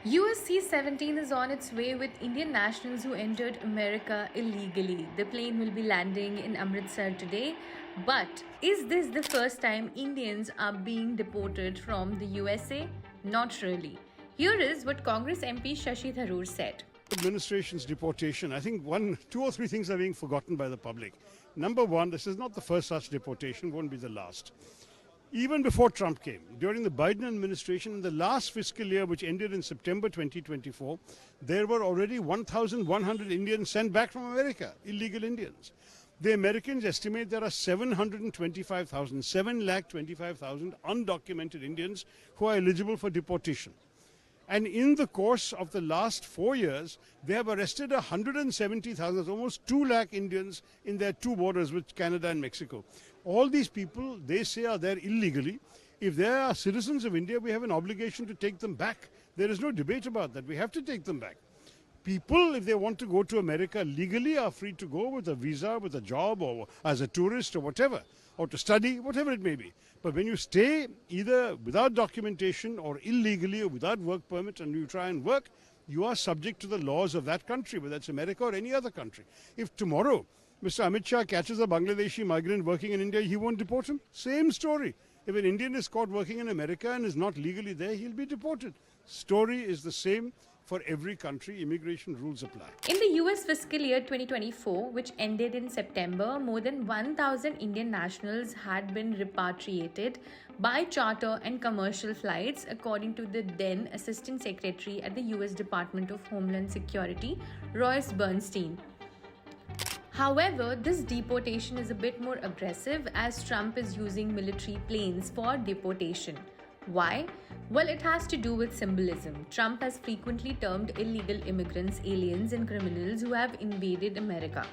US C-17 is on its way with Indian nationals who entered America illegally. The plane will be landing in Amritsar today. But is this the first time Indians are being deported from the USA? Not really. Here is what Congress MP Shashi Tharoor said. Administration's deportation, I think two or three things are being forgotten by the public. Number one, this is not the first such deportation, won't be the last. Even before Trump came, during the Biden administration, in the last fiscal year, which ended in September 2024, there were already 1,100 Indians sent back from America, illegal Indians. The Americans estimate there are 725,000 undocumented Indians who are eligible for deportation. And in the course of the last 4 years, they have arrested 170,000, almost 2 lakh Indians in their two borders with Canada and Mexico. All these people, they say, are there illegally. If they are citizens of India, we have an obligation to take them back. There is no debate about that. We have to take them back. People, if they want to go to America legally, are free to go with a visa, with a job, or as a tourist, or whatever, or to study, whatever it may be. But when you stay either without documentation or illegally or without work permit and you try and work, you are subject to the laws of that country, whether it's America or any other country. If tomorrow Mr. Amit Shah catches a Bangladeshi migrant working in India, he won't deport him. Same story. If an Indian is caught working in America and is not legally there, he'll be deported. Story is the same for every country. Immigration rules apply. In the US fiscal year 2024, which ended in September, more than 1,000 Indian nationals had been repatriated by charter and commercial flights, according to the then Assistant Secretary at the US Department of Homeland Security, Royce Bernstein. However, this deportation is a bit more aggressive as Trump is using military planes for deportation. Why? Well, it has to do with symbolism. Trump has frequently termed illegal immigrants aliens and criminals who have invaded America.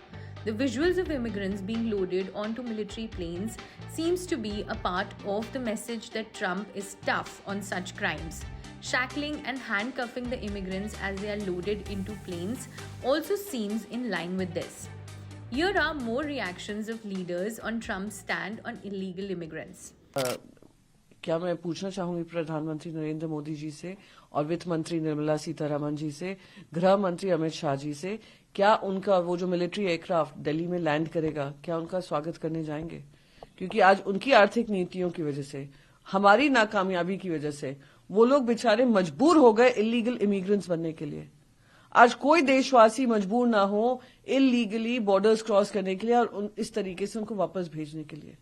The visuals of immigrants being loaded onto military planes seems to be a part of the message that Trump is tough on such crimes. Shackling and handcuffing the immigrants as they are loaded into planes also seems in line with this. Here are more reactions of leaders on Trump's stand on illegal immigrants. क्या मैं पूछना चाहूंगी प्रधानमंत्री नरेंद्र मोदी जी से और वित्त मंत्री निर्मला सीतारमण जी से, गृह मंत्री अमित शाह जी से, क्या उनका वो जो मिलिट्री एयरक्राफ्ट दिल्ली में लैंड करेगा, क्या उनका स्वागत करने जाएंगे? क्योंकि आज उनकी आर्थिक नीतियों की वजह से, हमारी नाकामयाबी की वजह से वो लोग बेचारे मजबूर हो गए इलीगल इमिग्रेंट्स बनने के लिए। आज कोई देशवासी मजबूर ना हो इलीगली बॉर्डर्स क्रॉस करने के लिए और इस तरीके से उनको वापस भेजने के लिए।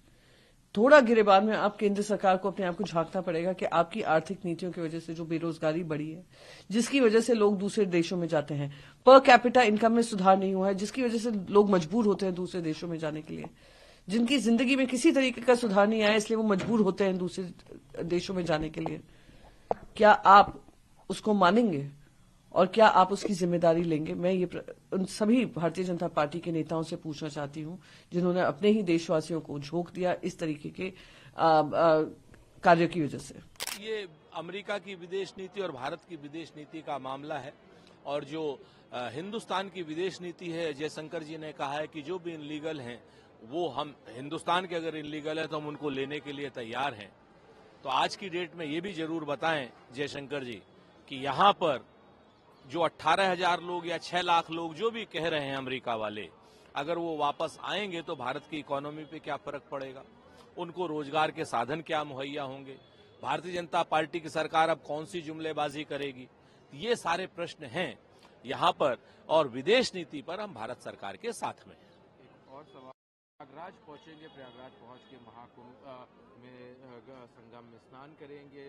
थोड़ा गिरेबान में आप केंद्र सरकार को अपने आप को झांकना पड़ेगा कि आपकी आर्थिक नीतियों की वजह से जो बेरोजगारी बढ़ी है, जिसकी वजह से लोग दूसरे देशों में जाते हैं, पर कैपिटा इनकम में सुधार नहीं हुआ है, जिसकी वजह से लोग मजबूर होते हैं दूसरे देशों में जाने के लिए, जिनकी जिंदगी में किसी तरीके का सुधार नहीं आया, इसलिए वो मजबूर होते हैं दूसरे देशों में जाने के लिए। क्या आप उसको मानेंगे और क्या आप उसकी जिम्मेदारी लेंगे? मैं ये उन सभी भारतीय जनता पार्टी के नेताओं से पूछना चाहती हूं जिन्होंने अपने ही देशवासियों को झोंक दिया इस तरीके के कार्य की वजह से। ये अमेरिका की विदेश नीति और भारत की विदेश नीति का मामला है और जो हिंदुस्तान की विदेश नीति है, जयशंकर जी ने कहा है कि जो भी इनलीगल हैं वो हम हिंदुस्तान के अगर इनलीगल है तो हम उनको लेने के लिए तैयार हैं। तो आज की डेट में ये भी जरूर बताएं जयशंकर जी कि यहाँ पर जो 18,000 लोग या 6 लाख लोग जो भी कह रहे हैं अमेरिका वाले, अगर वो वापस आएंगे तो भारत की इकोनॉमी पे क्या फर्क पड़ेगा, उनको रोजगार के साधन क्या मुहैया होंगे, भारतीय जनता पार्टी की सरकार अब कौन सी जुमलेबाजी करेगी, ये सारे प्रश्न हैं यहाँ पर और विदेश नीति पर हम भारत सरकार के साथ में हैं। एक और सवाल, प्रयागराज पहुंचेंगे, प्रयागराज पहुंच के महाकुंभ में संगम में स्नान करेंगे।